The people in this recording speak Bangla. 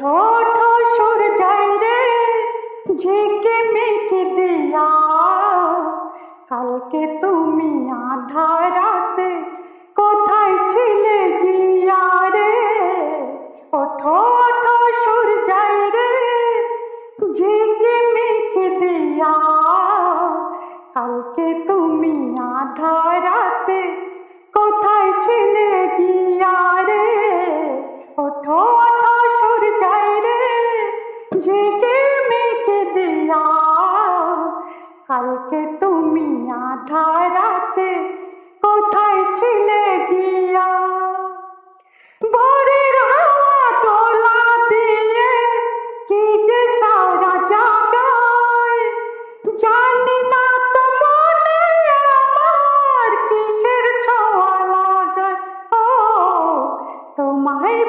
ওঠো ওঠো সূর্যাই রে ঝেঁকে মেঘে দিয়া, কালকে তুমি আধার রাতে কোথায় ছিলে গিয়া রে। ওঠো ওঠো সূর্যাই রে ঝেঁকে মেঘে দিয়া, কালকে তুমি আধার রাতে কোথায় ছিলে গিয়া রে। ওঠো ওঠো সূর্যাই রে জেগে মেঘে দিয়া, কালকে তুমি আধার রাতে কোথায় ছিলে গিয়া। ভোরের হাওয়া দোলা দিয়ে কি যে সারা জাগায়, জানি না তো মনে আমার কিসের ছোঁয়া লাগায়। ও তোমায়